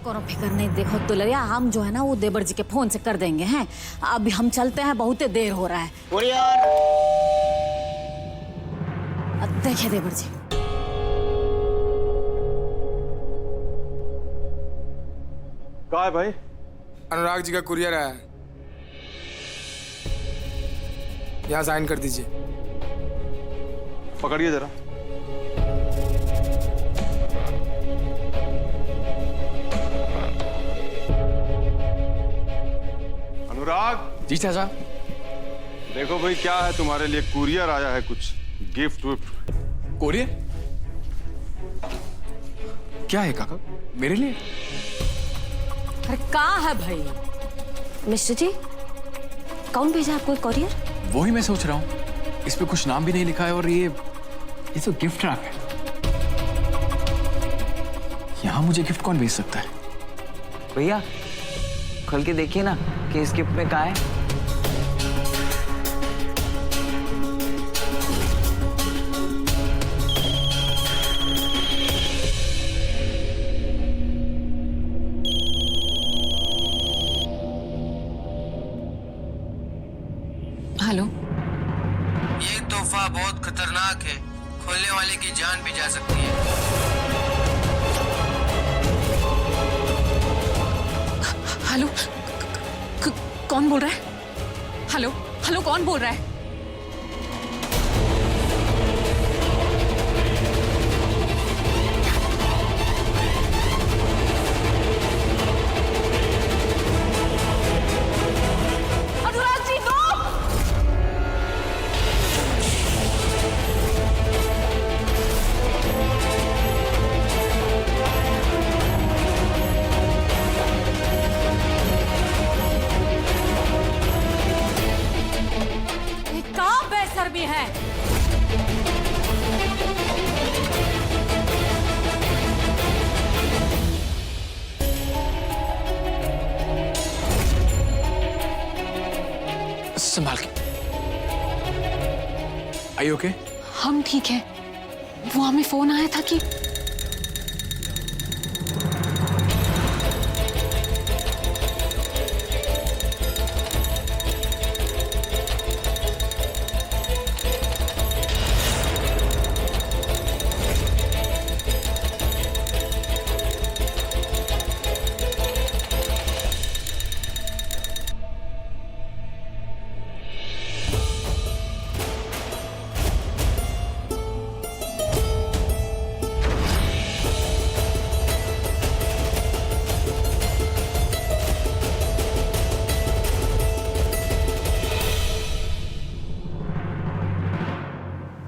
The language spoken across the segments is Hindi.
करो फिक्र नहीं। देखो दुलरिया, हम जो है ना वो देवर जी के फोन से कर देंगे हैं। अभी हम चलते हैं, बहुत देर हो रहा है। देखिए देवर जी, कहाँ है भाई? अनुराग जी का कुरियर आया है, यहाँ साइन कर दीजिए। पकड़िए जरा। अनुराग जी चाचा। देखो भाई, क्या है तुम्हारे लिए कुरियर आया है, कुछ गिफ्ट विफ्ट। कुरियर? क्या है काका, मेरे लिए? अरे कहाँ है भाई? मिस्टर जी, कौन भेजा आपको कोरियर? वही मैं सोच रहा हूँ, इस पे कुछ नाम भी नहीं लिखा है और ये तो गिफ्ट रैप है। यहाँ मुझे गिफ्ट कौन भेज सकता है? भैया खोल के देखिए ना कि इस गिफ्ट में क्या है। हेलो, ये तोहफा बहुत खतरनाक है, खोलने वाले की जान भी जा सकती है। हेलो, कौन बोल रहा है? हेलो हेलो, कौन बोल रहा है? अनुराग जी, दो! ये कहाँ बेशर्मी है? संभाल के। Are you okay? हम ठीक है। वो हमें फोन आया था कि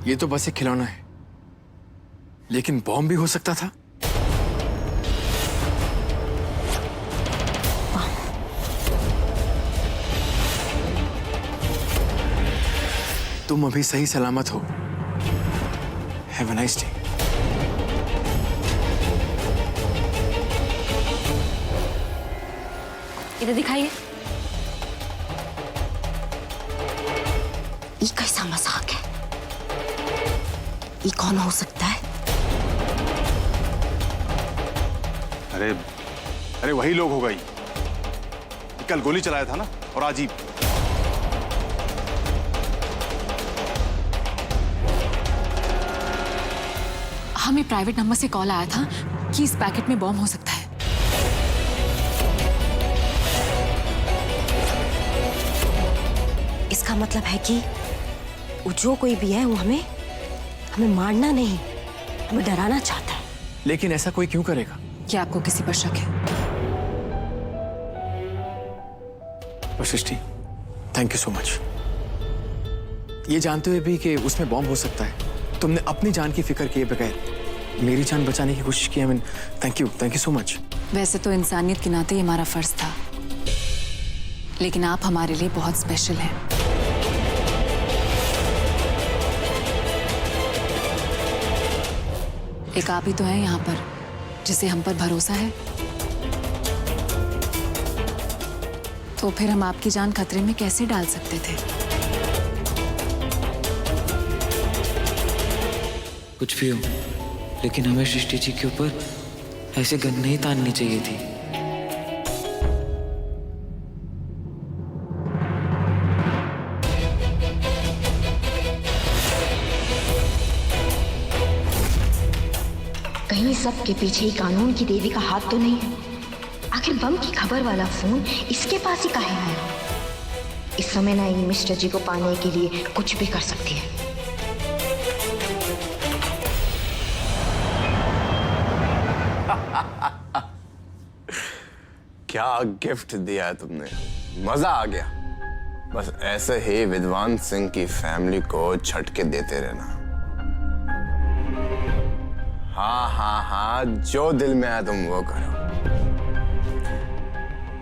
ये तो बस एक खिलौना है, लेकिन बॉम्ब भी हो सकता था। तुम अभी सही सलामत हो। Have a nice day. इधर दिखाइए। ये कैसा मजाक है? ये कौन हो सकता है? अरे अरे वही लोग हो गई, कल गोली चलाया था ना, और आज ही। हमें प्राइवेट नंबर से कॉल आया था कि इस पैकेट में बॉम्ब हो सकता है। इसका मतलब है कि वो जो कोई भी है वो हमें मारना नहीं, हमें डराना चाहता है। लेकिन ऐसा कोई क्यों करेगा? क्या आपको किसी पर शक है? Vashishti, thank you so much. ये जानते हुए भी कि उसमें बॉम्ब हो सकता है, तुमने अपनी जान की फिक्र किए बगैर मेरी जान बचाने की कोशिश की। Thank you so much. वैसे तो इंसानियत के नाते ये हमारा फर्ज था, लेकिन आप हमारे लिए बहुत स्पेशल हैं। एक आप ही तो हैं यहाँ पर जिसे हम पर भरोसा है, तो फिर हम आपकी जान खतरे में कैसे डाल सकते थे? कुछ भी हो, लेकिन हमें सृष्टि जी के ऊपर ऐसे गन नहीं ताननी चाहिए थी। कहीं सब के पीछे ही कानून की देवी का हाथ तो नहीं है? आखिर बम की खबर वाला फोन इसके पास ही काहे आया? इस समय ना ये मिस्टर जी को पाने के लिए कुछ भी कर सकती है। क्या गिफ्ट दिया है तुमने, मजा आ गया। बस ऐसे ही विद्वान सिंह की फैमिली को झटके देते रहना। हाँ, जो दिल में आया तुम वो करो।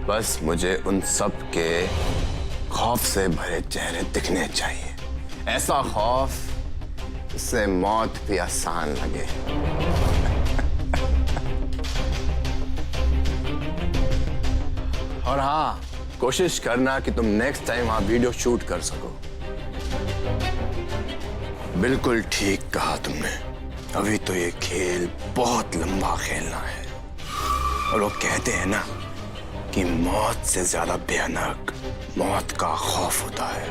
बस मुझे उन सब के खौफ से भरे चेहरे दिखने चाहिए, ऐसा खौफ जिससे मौत भी आसान लगे। और हाँ, कोशिश करना कि तुम नेक्स्ट टाइम वहां वीडियो शूट कर सको। बिल्कुल ठीक कहा तुमने, अभी तो ये खेल बहुत लंबा खेलना है। और वो कहते हैं ना कि मौत से ज्यादा भयानक मौत का खौफ होता है।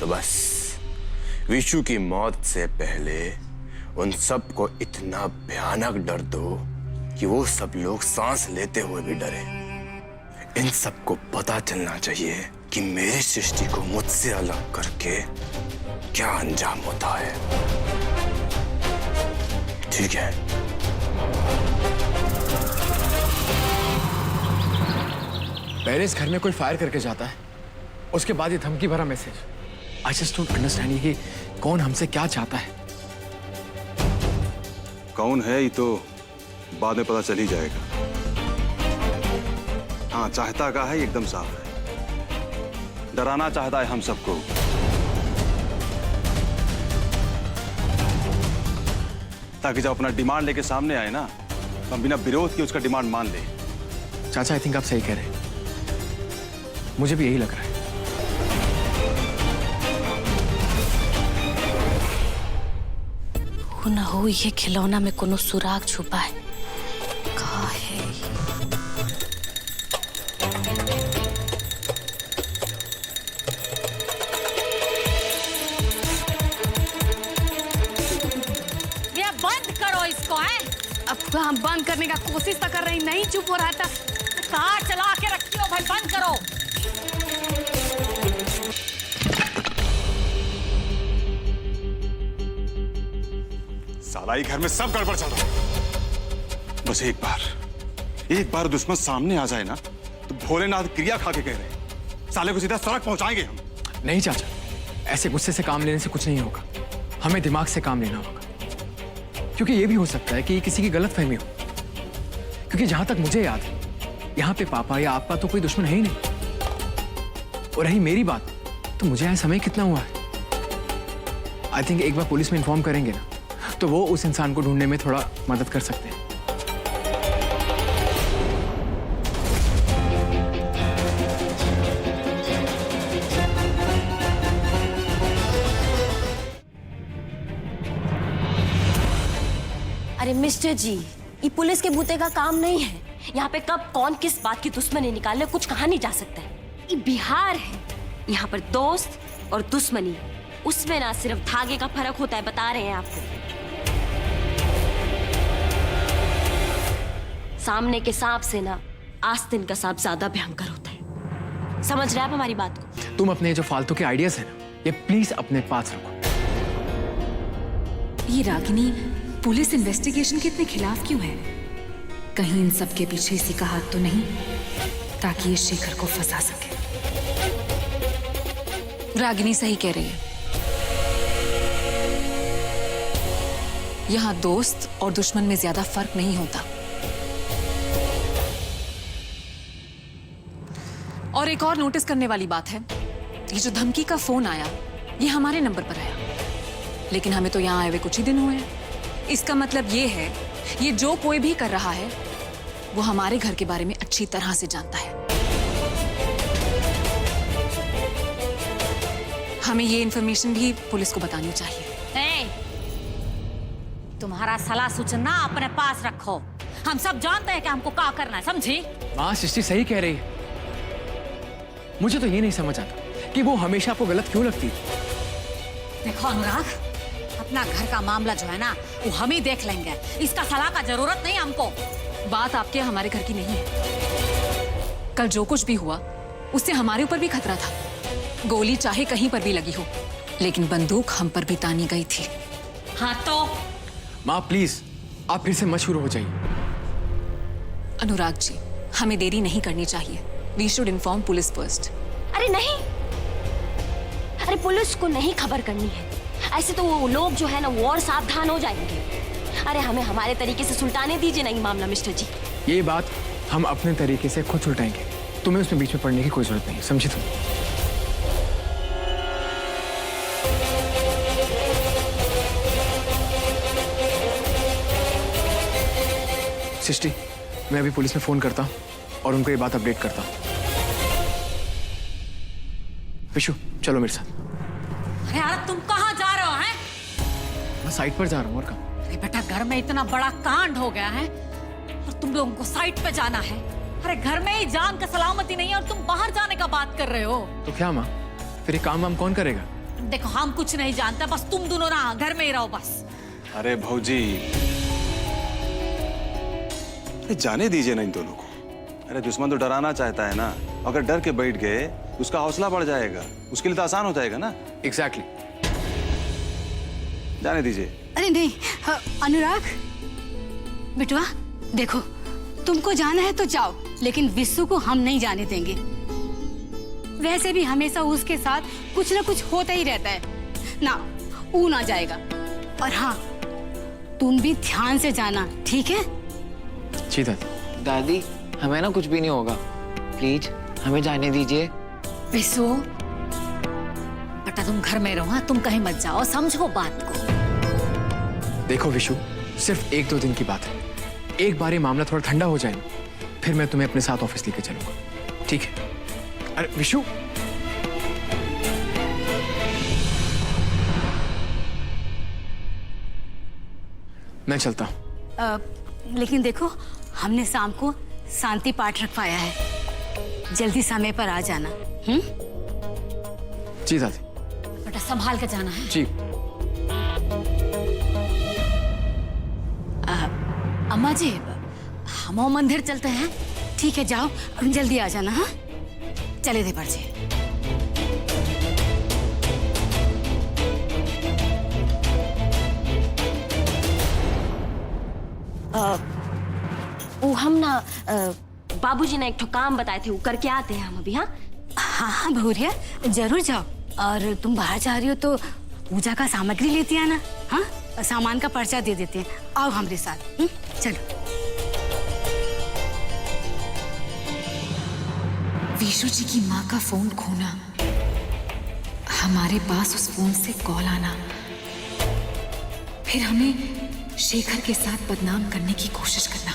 तो बस विशु की मौत से पहले उन सब को इतना भयानक डर दो कि वो सब लोग सांस लेते हुए भी डरे। इन सबको पता चलना चाहिए कि मेरी सृष्टि को मुझसे अलग करके क्या अंजाम होता है। ठीक है? पहले इस घर में कोई फायर करके जाता है, उसके बाद ये धमकी भरा message. I just don't understand ये कि कौन हमसे क्या चाहता है। कौन है ये तो बाद में पता चल ही जाएगा। हाँ, चाहता का है एकदम साफ है, डराना चाहता है हम सबको। ताकि जब अपना डिमांड लेके सामने आए ना, तो हम बिना विरोध के उसका डिमांड मान ले। चाचा, आई थिंक आप सही कह रहे हैं, मुझे भी यही लग रहा है। हो ना हो ये खिलौना में कोनो सुराग छुपा है। कहाँ है ये? भैया बंद करो इसको है। अब तो हम बंद करने का कोशिश तो कर रही, नहीं चुप हो रहा था। कार चला के रखी हो भाई, बंद करो। साला ये घर में सब गड़बड़ चल रहा है। बस एक बार दुश्मन सामने आ जाए ना, तो भोलेनाथ क्रिया खा के कह रहे साले को सीधा सड़क पहुंचाएंगे हम। नहीं चाचा, ऐसे गुस्से से काम लेने से कुछ नहीं होगा। हमें दिमाग से काम लेना होगा, क्योंकि ये भी हो सकता है कि ये किसी की गलतफहमी हो। क्योंकि जहां तक मुझे याद है, यहाँ पे पापा या आपका तो कोई दुश्मन है ही नहीं। और रही मेरी बात, तो मुझे यहाँ समय कितना हुआ है। आई थिंक एक बार पुलिस में इन्फॉर्म करेंगे ना, तो वो उस इंसान को ढूंढने में थोड़ा मदद कर सकते हैं। अरे मिस्टर जी, ये पुलिस के बूते का काम नहीं है। यहाँ पे कब कौन किस बात की दुश्मनी निकालने कुछ कहा नहीं जा सकता है। ये बिहार है, यहाँ पर दोस्त और दुश्मनी, उसमें ना सिर्फ धागे का फर्क होता है, बता रहे हैं आपको। सामने के सांप से ना आस्तीन का सांप ज्यादा भयंकर होता है। समझ रहे हैं आप हमारी बात को? तुम अपने जो फालतू के आइडियाज है ना, ये प्लीज अपने पास रखो। ये रागिनी पुलिस इन्वेस्टिगेशन के इतने खिलाफ क्यों है? कहीं इन सब के पीछे इसी का हाथ तो नहीं, ताकि ये शेखर को फंसा सके। रागिनी सही कह रही है, यहाँ दोस्त और दुश्मन में ज्यादा फर्क नहीं होता। और एक और नोटिस करने वाली बात है, ये जो धमकी का फोन आया, ये हमारे नंबर पर आया, लेकिन हमें तो यहाँ आए हुए कुछ ही दिन हुए हैं। इसका मतलब ये है, ये जो कोई भी कर रहा है वो हमारे घर के बारे में अच्छी तरह से जानता है। हमें ये इन्फॉर्मेशन भी पुलिस को बतानी चाहिए। तुम्हारा सलाह सूचना अपने पास रखो। हम सब जानते हैं कि हमको क्या करना है, समझी? माँ, सृष्टि सही कह रही है। मुझे तो ये नहीं समझ आता कि वो हमेशा आपको गलत क्यों लगती है। देखो अनुराग, अब अपना घर का मामला जो है ना वो हम ही देख लेंगे, इसका सलाह का जरूरत नहीं हमको। बात आपके हमारे घर की नहीं है। कल जो कुछ भी हुआ उससे हमारे ऊपर भी खतरा था। गोली चाहे कहीं पर भी लगी हो, लेकिन बंदूक हम पर भी तानी गई थी। हाँ तो माँ प्लीज आप फिर से मशहूर हो जाइए। अनुराग जी, हमें देरी नहीं करनी चाहिए। We should inform police first. अरे नहीं, अरे पुलिस को नहीं खबर करनी है। ऐसे तो वो लोग जो है ना वो और सावधान हो जाएंगे। अरे हमें हमारे तरीके से सुलटाने दीजिए ना ये मामला मिस्टर जी। ये बात हम अपने तरीके से खुद सुलटाएंगे, तुम्हें उसमें बीच में पड़ने की कोई जरूरत नहीं, समझी तुम? सृष्टि, मैं अभी पुलिस में फोन करता हूँ और उनको ये बात अपडेट करता हूँ। विशु चलो मेरे साथ। अरे यार तुम कहाँ जा रहे हो हैं? मैं साइट पर जा रहा हूँ। और कहाँ? अरे बेटा घर में इतना बड़ा कांड हो गया है और तुम लोगों को साइट पे जाना है। अरे घर में ही जान का सलामती नहीं है और तुम बाहर जाने का बात कर रहे हो। तो क्या माँ, फिर ये काम वाम कौन करेगा? देखो हम कुछ नहीं जानते, बस तुम दोनों ना घर में ही रहो बस। अरे भौजी जाने दीजिए ना इन दोनों को। अरे दुश्मन तो डराना चाहता है ना, अगर डर के बैठ गए उसका हौसला बढ़ जाएगा, उसके लिए तो आसान हो जाएगा ना। एग्जैक्टली। जाने दीजिए। अरे नहीं अनुराग बेटवा, देखो तुमको जाना है तो जाओ, लेकिन विश्व को हम नहीं जाने देंगे। वैसे भी हमेशा उसके साथ कुछ ना कुछ होता ही रहता है ना, वो ना जाएगा। और हाँ तुम भी ध्यान से जाना, ठीक है? जी दादी। दादी हमें ना कुछ भी नहीं होगा, प्लीज हमें जाने दीजिए। विशु बेटा तुम घर में रहो, हाँ तुम कहीं मत जाओ, समझो बात को। देखो विशु, सिर्फ 1-2 दिन की बात है। एक बार ये मामला थोड़ा ठंडा हो जाए, फिर मैं तुम्हें अपने साथ ऑफिस लेके चलूंगा, ठीक है? अरे विशु, मैं चलता हूँ। लेकिन देखो हमने शाम को शांति पाठ रखवाया है, जल्दी समय पर आ जाना। जी दादी। बेटा संभाल के जाना है। जी। अम्मा जी हम वो मंदिर चलते हैं। ठीक है जाओ, जल्दी आ जाना। हाँ चले देवर जी। वो हम ना बाबूजी ने एक ठो काम बताए थे, वो करके आते हैं हम अभी। हाँ हाँ बहुरिया जरूर जाओ। और तुम बाहर जा रही हो तो पूजा का सामग्री लेती आना। हाँ सामान का पर्चा दे देते हैं, आओ हमारे साथ। चलो। विशु जी की माँ का फोन खोना, हमारे पास उस फोन से कॉल आना, फिर हमें शेखर के साथ बदनाम करने की कोशिश करना,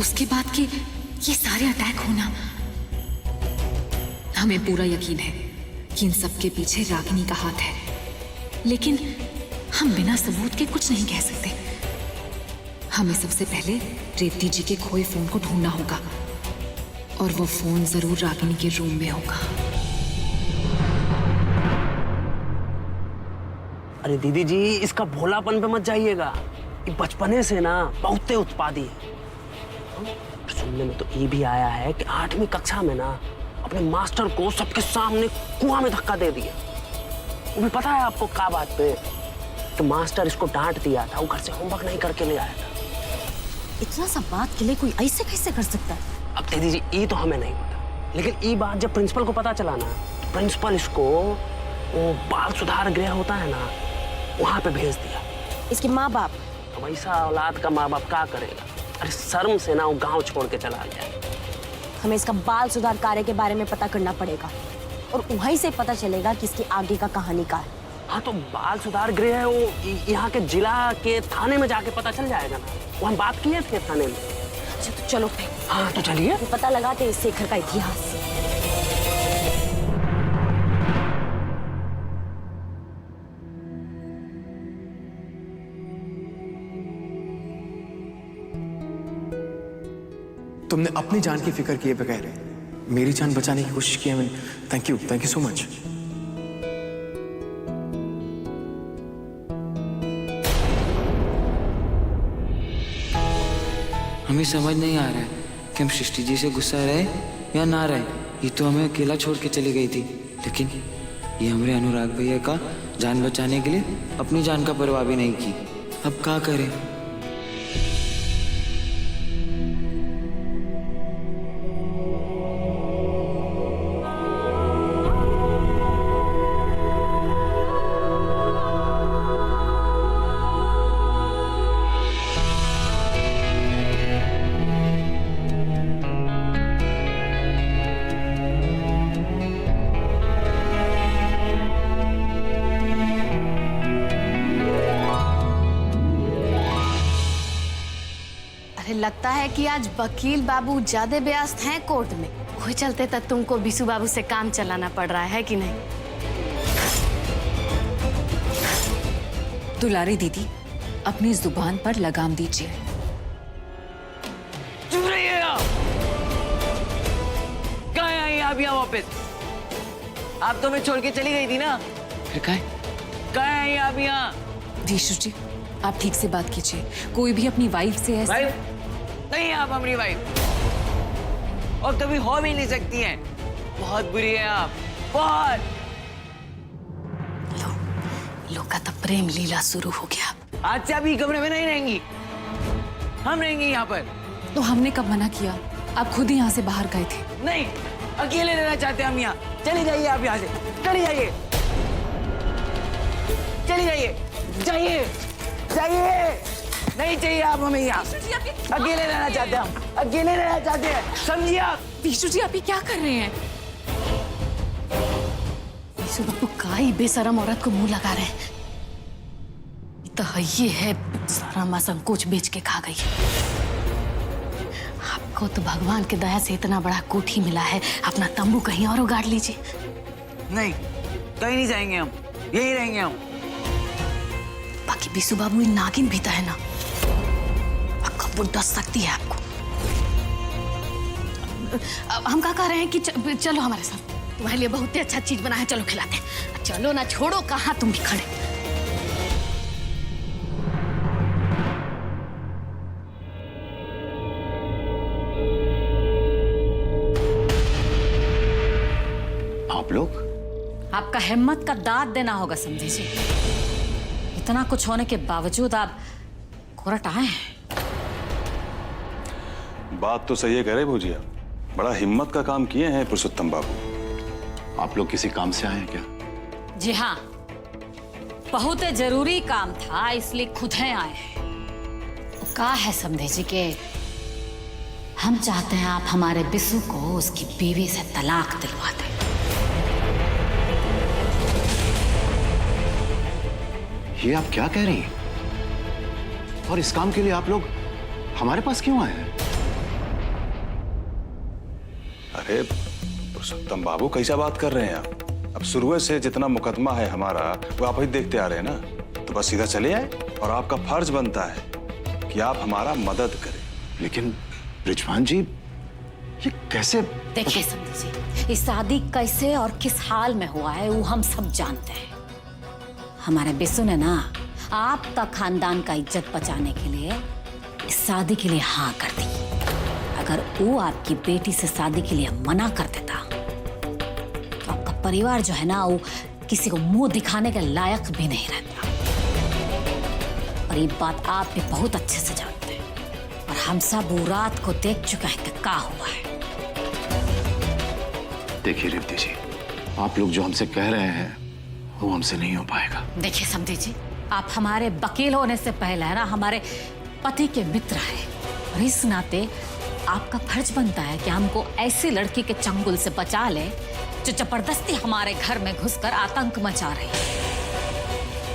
उसके बाद के ये सारे अटैक होना। हमें पूरा यकीन है कि इन सब के पीछे रागिनी का हाथ है, लेकिन हम बिना सबूत के कुछ नहीं कह सकते। हमें सबसे पहले रेवती जी के खोए फोन को ढूंढना होगा, और वो फोन जरूर रागिनी के रूम में होगा। अरे दीदी जी इसका भोलापन पे मत जाइएगा, ये बचपने से ना बहुते उत्पादी है। सुनने में तो ये भी आया है कि 8वीं कक्षा में ना अपने मास्टर को सबके सामने कुआं में धक्का दे दिया। वो भी पता है आपको क्या बात पे? तो मास्टर इसको डांट दिया था, वो घर से होमवर्क नहीं करके ले आया था। इतना सब बात के लिए कोई ऐसे कैसे कर सकता है? अब दीदी जी ये तो हमें नहीं पता, लेकिन ये बात जब प्रिंसिपल को पता चला ना, तो प्रिंसिपल इसको वो बाल सुधार गृह होता है ना वहां पे भेज दिया। इसके माँ बाप? अब ऐसा औलाद का माँ बाप क्या करेगा? अरे शर्म से ना वो गांव छोड़ के चला गया। हमें इसका बाल सुधार कार्य के बारे में पता करना पड़ेगा, और वहीं से पता चलेगा कि इसकी आगे का कहानी क्या है। हाँ तो बाल सुधार गृह है वो यहाँ के जिला के थाने में जाके पता चल जाएगा ना, वो हम बात किए थे थाने में। अच्छा तो चलो फिर। हाँ तो चलिए पता लगाते हैं इस शेखर का इतिहास। तुमने अपनी जान की फिक्र किए बगैर मेरी जान बचाने की कोशिश की। Thank you so much. हमें समझ नहीं आ रहा है कि हम सृष्टि जी से गुस्सा रहे या ना रहे। ये तो हमें अकेला छोड़ के चली गई थी, लेकिन ये हमारे अनुराग भैया का जान बचाने के लिए अपनी जान का परवाह भी नहीं की। अब क्या करें? लगता है कि आज वकील बाबू ज्यादा व्यस्त हैं कोर्ट में, वही चलते तक तुमको बिशु बाबू से काम चलाना पड़ रहा है कि नहीं? दुलारी दीदी, अपनी जुबान पर लगाम दीजिए। चुप रहिए आप। कहाँ आई आप यहाँ वापस? आप तो मैं छोड़ के चली गई थी ना, फिर कहाँ आई आप यहाँ? विशु जी, आप ठीक से बात कीजिए। कोई भी अपनी वाइफ से ऐसे नहीं, आप हमारी वाइफ और कभी हो भी नहीं सकती हैं। बहुत बुरी है आप, बहुत। लोग का तो प्रेम लीला शुरू हो गया। आज से आप ये कमरे में नहीं रहेंगी, हम रहेंगे यहाँ पर। तो हमने कब मना किया? आप खुद ही यहाँ से बाहर गए थे। नहीं, अकेले रहना चाहते हम यहाँ। चली जाइए आप यहाँ से, चली जाइए, चली जाइए, जाइए, जाइए। नहीं चाहिए आप हमें यहाँ। अकेले रहना चाहते हैं हम, अकेले रहना चाहते हैं, समझिए आप। विशु जी, आप ये क्या कर रहे हैं? बिशु बाबू काई बेशरम औरत को मुंह लगा रहे हैं। तो ये है सारा मासन कुछ बेच के खा गई। आपको तो भगवान के दया से इतना बड़ा कोठी मिला है, अपना तंबू कहीं और उगाड़ लीजिए। नहीं, कहीं नहीं जाएंगे हम, यही रहेंगे हम। बाकी बिशु बाबू ये नागिन भी तो है ना, वो डस सकती है आपको। हम क्या कह रहे हैं कि चलो हमारे साथ, तुम्हारे लिए बहुत ही अच्छा चीज बना है, चलो खिलाते हैं। चलो ना, छोड़ो, कहाँ तुम भी खड़े। आप लोग? आपका हिम्मत का दाद देना होगा समझी जी। इतना कुछ होने के बावजूद आप कोर्ट आए हैं। बात तो सही है, कह रहे भुजिया। बड़ा हिम्मत का काम किए हैं पुरुषोत्तम बाबू। आप लोग किसी काम से आए हैं क्या? जी हाँ, बहुत जरूरी काम था, इसलिए खुद हैं आए हैं। कहा है समझे जी के हम चाहते हैं आप हमारे बिशु को उसकी बीवी से तलाक दिलवा दें। ये आप क्या कह रही हैं? और इस काम के लिए आप लोग हमारे पास क्यों आए हैं? अरे पुरुषोत्तम बाबू, कैसा बात कर रहे हैं आप? अब शुरू से जितना मुकदमा है हमारा वो आप ही देखते आ रहे हैं ना, तो बस सीधा चले आए और आपका फर्ज बनता है कि आप हमारा मदद करें। लेकिन रिजवान जी, ये कैसे? देखिए समझे जी, ये शादी कैसे और किस हाल में हुआ है वो हम सब जानते हैं। हमारे बिशु ने ना आपका खानदान का इज्जत बचाने के लिए इस शादी के लिए हाँ कर दी। अगर वो आपकी बेटी से शादी के लिए मना कर देता तो आपका परिवार जो है ना वो किसी को मुंह दिखाने के लायक भी नहीं रहता। और ये बात आप भी बहुत अच्छे से जानते हैं और हम सब वो रात को देख चुके हैं कि क्या हुआ है। देखिए रिद्धि जी, आप लोग जो हमसे कह रहे हैं वो हमसे नहीं हो पाएगा। देखिए समझे जी, आप हमारे वकील होने से पहले है ना हमारे पति के मित्र हैं और इस नाते आपका फर्ज बनता है कि हमको ऐसी लड़की के चंगुल से बचा ले जो जबरदस्ती हमारे घर में घुसकर आतंक मचा रही है।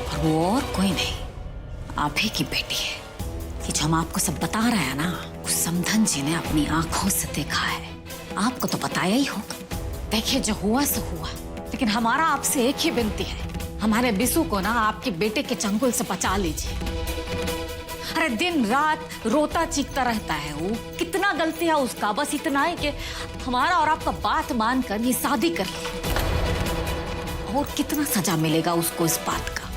और वो और कोई नहीं, आप ही की बेटी है। कि जो हम आपको सब बता रहे हैं ना, उस समधन जी ने अपनी आंखों से देखा है। आपको तो बताया ही होगा। देखिए जो हुआ सो हुआ, लेकिन हमारा आपसे एक ही विनती है, हमारे बिशु को ना आपके बेटे के चंगुल से बचा लीजिए। अरे दिन रात रोता चीखता रहता है वो, कितना गलती है उसका, बस इतना है कि हमारा और आपका बात मानकर ये शादी कर ली। और कितना सजा मिलेगा उसको इस बात का।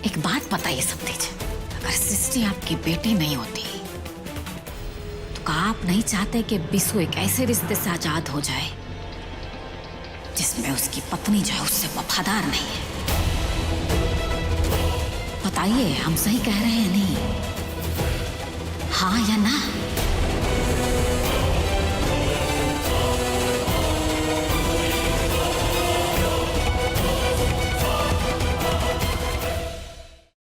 एक बात बताइए समझिए, अगर सृष्टि आपकी बेटी नहीं होती का आप नहीं चाहते कि बिसु एक ऐसे रिश्ते से आजाद हो जाए जिसमें उसकी पत्नी जो है उससे वफादार नहीं है। बताइए, हम सही कह रहे हैं नहीं? हाँ या ना?